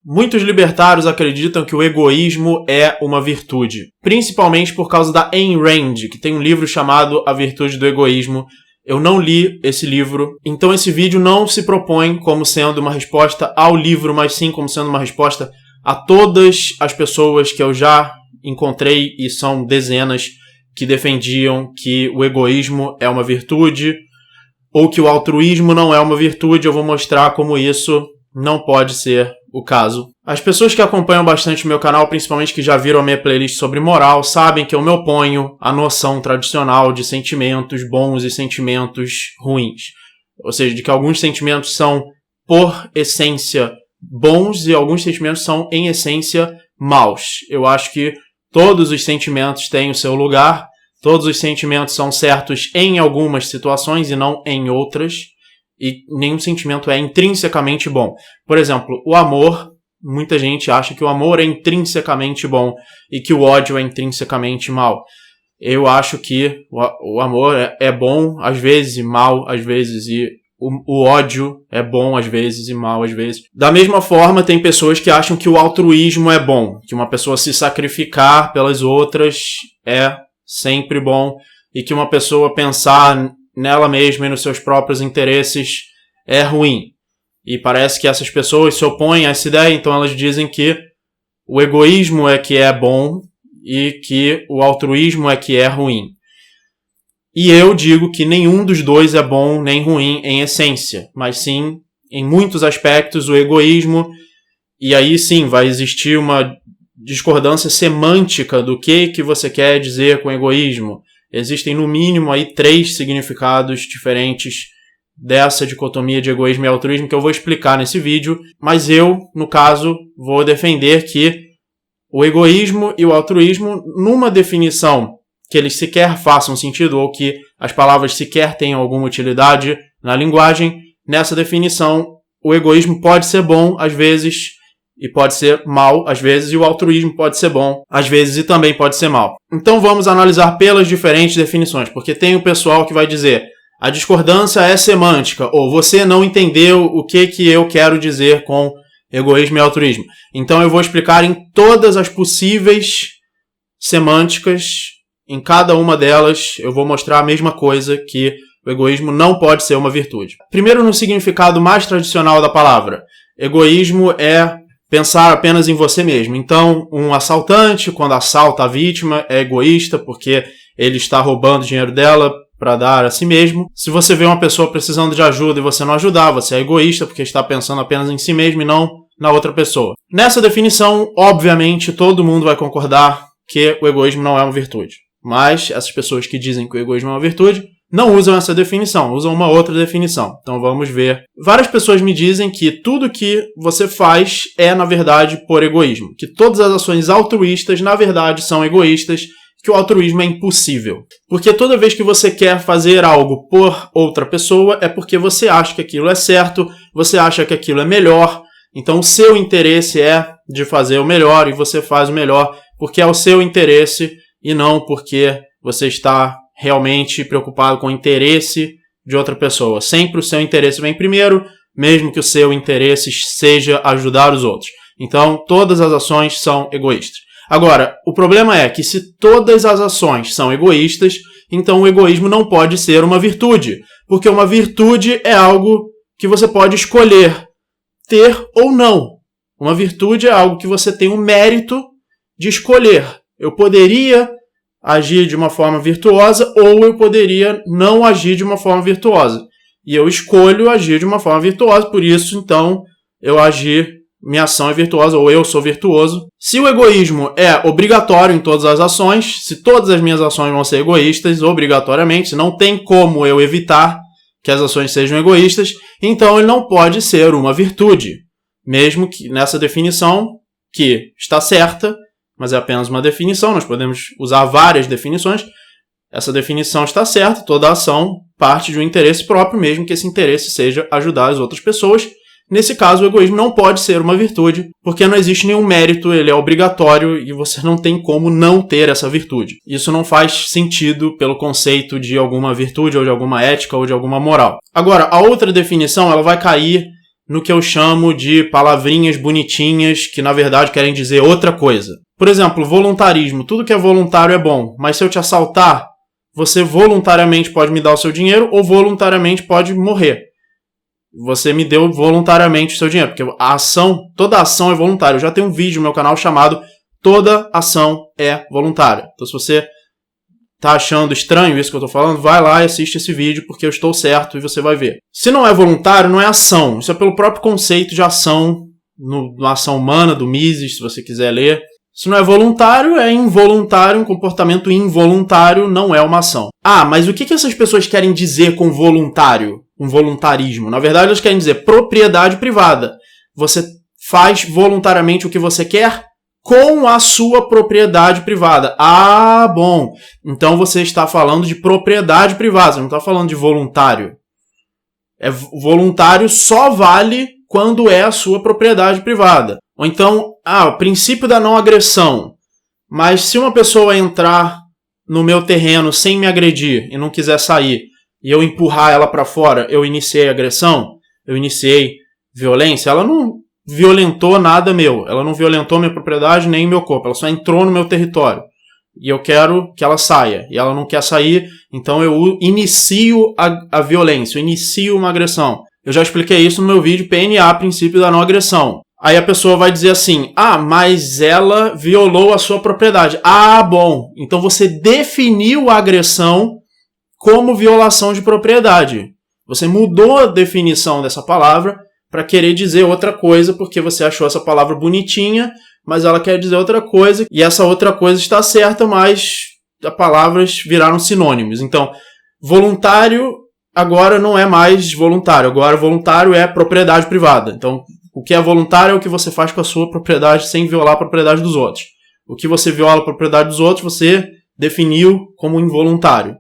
Muitos libertários acreditam que o egoísmo é uma virtude, principalmente por causa da Ayn Rand, que tem um livro chamado A Virtude do Egoísmo. Eu não li esse livro, então esse vídeo não se propõe como sendo uma resposta ao livro, mas sim como sendo uma resposta a todas as pessoas que eu já encontrei, e são dezenas, que defendiam que o egoísmo é uma virtude, ou que o altruísmo não é uma virtude. Eu vou mostrar como isso não pode ser o caso. As pessoas que acompanham bastante o meu canal, principalmente que já viram a minha playlist sobre moral, sabem que eu me oponho à noção tradicional de sentimentos bons e sentimentos ruins. Ou seja, de que alguns sentimentos são, por essência, bons e alguns sentimentos são, em essência, maus. Eu acho que todos os sentimentos têm o seu lugar, todos os sentimentos são certos em algumas situações e não em outras. E nenhum sentimento é intrinsecamente bom. Por exemplo, o amor, muita gente acha que o amor é intrinsecamente bom e que o ódio é intrinsecamente mal. Eu acho que o amor é bom às vezes e mal às vezes, e o ódio é bom às vezes e mal às vezes. Da mesma forma, tem pessoas que acham que o altruísmo é bom, que uma pessoa se sacrificar pelas outras é sempre bom, e que uma pessoa pensar nela mesma e nos seus próprios interesses é ruim. E parece que essas pessoas se opõem a essa ideia, então elas dizem que o egoísmo é que é bom e que o altruísmo é que é ruim. E eu digo que nenhum dos dois é bom nem ruim em essência, mas sim, em muitos aspectos, o egoísmo, e aí sim vai existir uma discordância semântica do que você quer dizer com egoísmo. Existem, no mínimo, aí 3 significados diferentes dessa dicotomia de egoísmo e altruísmo que eu vou explicar nesse vídeo, mas eu, no caso, vou defender que o egoísmo e o altruísmo, numa definição que eles sequer façam sentido ou que as palavras sequer tenham alguma utilidade na linguagem, nessa definição, o egoísmo pode ser bom às vezes e pode ser mal às vezes, e o altruísmo pode ser bom às vezes e também pode ser mal. Então vamos analisar pelas diferentes definições, porque tem o pessoal que vai dizer a discordância é semântica, ou você não entendeu o que eu quero dizer com egoísmo e altruísmo. Então eu vou explicar em todas as possíveis semânticas, em cada uma delas eu vou mostrar a mesma coisa, que o egoísmo não pode ser uma virtude. Primeiro, no significado mais tradicional da palavra, egoísmo é pensar apenas em você mesmo. Então, um assaltante, quando assalta a vítima, é egoísta porque ele está roubando o dinheiro dela para dar a si mesmo. Se você vê uma pessoa precisando de ajuda e você não ajudar, você é egoísta porque está pensando apenas em si mesmo e não na outra pessoa. Nessa definição, obviamente, todo mundo vai concordar que o egoísmo não é uma virtude. Mas essas pessoas que dizem que o egoísmo é uma virtude não usam essa definição, usam uma outra definição. Então vamos ver. Várias pessoas me dizem que tudo que você faz é, na verdade, por egoísmo. Que todas as ações altruístas, na verdade, são egoístas, que o altruísmo é impossível. Porque toda vez que você quer fazer algo por outra pessoa, é porque você acha que aquilo é certo, você acha que aquilo é melhor. Então o seu interesse é de fazer o melhor, e você faz o melhor porque é o seu interesse e não porque você está realmente preocupado com o interesse de outra pessoa. Sempre o seu interesse vem primeiro, mesmo que o seu interesse seja ajudar os outros. Então, todas as ações são egoístas. Agora, o problema é que se todas as ações são egoístas, então o egoísmo não pode ser uma virtude, porque uma virtude é algo que você pode escolher ter ou não. Uma virtude é algo que você tem o mérito de escolher. Eu poderia agir de uma forma virtuosa ou eu poderia não agir de uma forma virtuosa. E eu escolho agir de uma forma virtuosa, por isso, então, minha ação é virtuosa ou eu sou virtuoso. Se o egoísmo é obrigatório em todas as ações, se todas as minhas ações vão ser egoístas, obrigatoriamente, não tem como eu evitar que as ações sejam egoístas, então ele não pode ser uma virtude. Mesmo que nessa definição, que está certa, mas é apenas uma definição, nós podemos usar várias definições. Essa definição está certa, toda ação parte de um interesse próprio, mesmo que esse interesse seja ajudar as outras pessoas. Nesse caso, o egoísmo não pode ser uma virtude, porque não existe nenhum mérito, ele é obrigatório e você não tem como não ter essa virtude. Isso não faz sentido pelo conceito de alguma virtude, ou de alguma ética, ou de alguma moral. Agora, a outra definição ela vai cair no que eu chamo de palavrinhas bonitinhas que, na verdade, querem dizer outra coisa. Por exemplo, voluntarismo. Tudo que é voluntário é bom, mas se eu te assaltar, você voluntariamente pode me dar o seu dinheiro ou voluntariamente pode morrer. Você me deu voluntariamente o seu dinheiro, porque toda ação é voluntária. Eu já tenho um vídeo no meu canal chamado Toda Ação é Voluntária. Então, se você tá achando estranho isso que eu tô falando, vai lá e assiste esse vídeo, porque eu estou certo e você vai ver. Se não é voluntário, não é ação. Isso é pelo próprio conceito de ação, na ação humana, do Mises, se você quiser ler. Se não é voluntário, é involuntário. Um comportamento involuntário não é uma ação. Ah, mas o que essas pessoas querem dizer com voluntário? Um voluntarismo? Na verdade, elas querem dizer propriedade privada. Você faz voluntariamente o que você quer com a sua propriedade privada. Ah, bom. Então você está falando de propriedade privada, você não está falando de voluntário. Voluntário só vale quando é a sua propriedade privada. Ou então, o princípio da não agressão. Mas se uma pessoa entrar no meu terreno sem me agredir e não quiser sair, e eu empurrar ela para fora, eu iniciei agressão, eu iniciei violência, ela não violentou nada meu, ela não violentou minha propriedade nem meu corpo, ela só entrou no meu território. E eu quero que ela saia, e ela não quer sair, então eu inicio a violência, eu inicio uma agressão. Eu já expliquei isso no meu vídeo PNA, princípio da não agressão. Aí a pessoa vai dizer assim, mas ela violou a sua propriedade. Ah, bom, então você definiu a agressão como violação de propriedade. Você mudou a definição dessa palavra para querer dizer outra coisa, porque você achou essa palavra bonitinha, mas ela quer dizer outra coisa, e essa outra coisa está certa, mas as palavras viraram sinônimos. Então, voluntário agora não é mais voluntário, agora voluntário é propriedade privada. Então, o que é voluntário é o que você faz com a sua propriedade sem violar a propriedade dos outros. O que você viola a propriedade dos outros, você definiu como involuntário.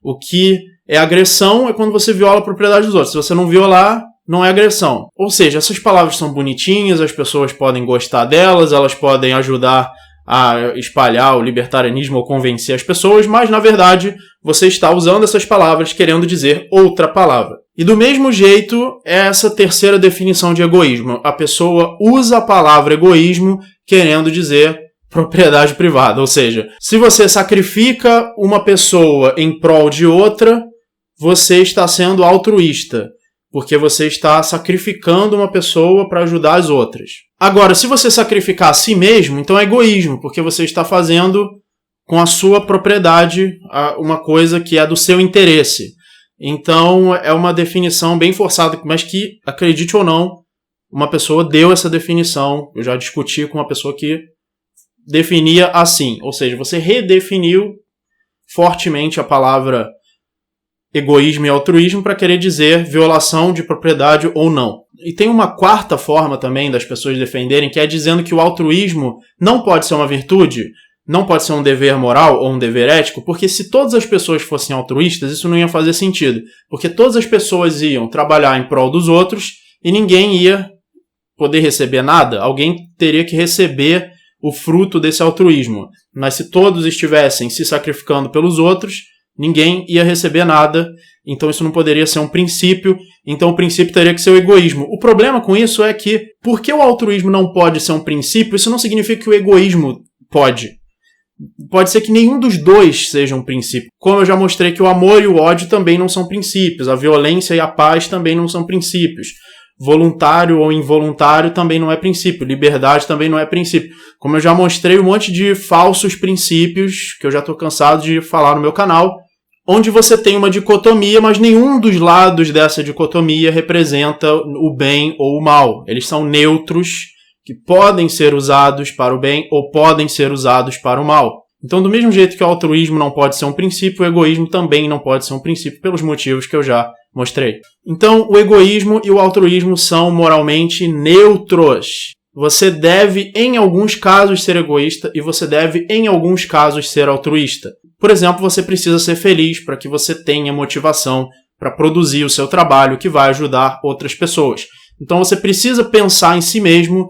O que é agressão é quando você viola a propriedade dos outros. Se você não violar, não é agressão. Ou seja, essas palavras são bonitinhas, as pessoas podem gostar delas, elas podem ajudar a espalhar o libertarianismo ou convencer as pessoas, mas, na verdade, você está usando essas palavras querendo dizer outra palavra. E do mesmo jeito, é essa terceira definição de egoísmo. A pessoa usa a palavra egoísmo querendo dizer propriedade privada. Ou seja, se você sacrifica uma pessoa em prol de outra, você está sendo altruísta, porque você está sacrificando uma pessoa para ajudar as outras. Agora, se você sacrificar a si mesmo, então é egoísmo, porque você está fazendo com a sua propriedade uma coisa que é do seu interesse. Então, é uma definição bem forçada, mas que, acredite ou não, uma pessoa deu essa definição. Eu já discuti com uma pessoa que definia assim, ou seja, você redefiniu fortemente a palavra egoísmo e altruísmo para querer dizer violação de propriedade ou não. E tem uma quarta forma também das pessoas defenderem, que é dizendo que o altruísmo não pode ser uma virtude, não pode ser um dever moral ou um dever ético, porque se todas as pessoas fossem altruístas, isso não ia fazer sentido. Porque todas as pessoas iam trabalhar em prol dos outros e ninguém ia poder receber nada. Alguém teria que receber o fruto desse altruísmo. Mas se todos estivessem se sacrificando pelos outros, ninguém ia receber nada, então isso não poderia ser um princípio, então o princípio teria que ser o egoísmo. O problema com isso é que, porque o altruísmo não pode ser um princípio, isso não significa que o egoísmo pode. Pode ser que nenhum dos dois seja um princípio. Como eu já mostrei que o amor e o ódio também não são princípios, a violência e a paz também não são princípios. Voluntário ou involuntário também não é princípio, liberdade também não é princípio. Como eu já mostrei um monte de falsos princípios, que eu já estou cansado de falar no meu canal, onde você tem uma dicotomia, mas nenhum dos lados dessa dicotomia representa o bem ou o mal. Eles são neutros, que podem ser usados para o bem ou podem ser usados para o mal. Então, do mesmo jeito que o altruísmo não pode ser um princípio, o egoísmo também não pode ser um princípio, pelos motivos que eu já mostrei. Então, o egoísmo e o altruísmo são moralmente neutros. Você deve, em alguns casos, ser egoísta e você deve, em alguns casos, ser altruísta. Por exemplo, você precisa ser feliz para que você tenha motivação para produzir o seu trabalho que vai ajudar outras pessoas. Então, você precisa pensar em si mesmo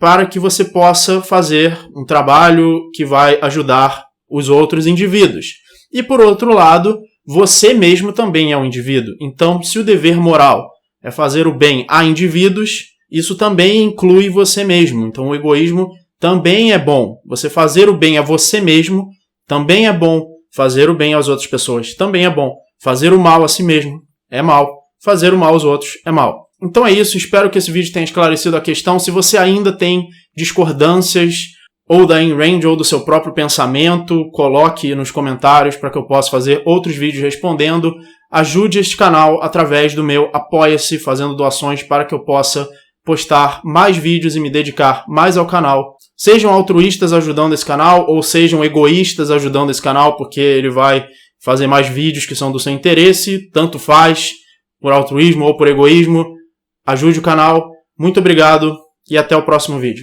para que você possa fazer um trabalho que vai ajudar os outros indivíduos. E, por outro lado, você mesmo também é um indivíduo. Então, se o dever moral é fazer o bem a indivíduos, isso também inclui você mesmo. Então o egoísmo também é bom. Você fazer o bem a você mesmo também é bom. Fazer o bem às outras pessoas também é bom. Fazer o mal a si mesmo é mal. Fazer o mal aos outros é mal. Então é isso, espero que esse vídeo tenha esclarecido a questão. Se você ainda tem discordâncias ou da Ayn Rand ou do seu próprio pensamento, coloque nos comentários para que eu possa fazer outros vídeos respondendo. Ajude este canal através do meu Apoia-se, fazendo doações para que eu possa postar mais vídeos e me dedicar mais ao canal. Sejam altruístas ajudando esse canal ou sejam egoístas ajudando esse canal, porque ele vai fazer mais vídeos que são do seu interesse, tanto faz, por altruísmo ou por egoísmo. Ajude o canal. Muito obrigado e até o próximo vídeo.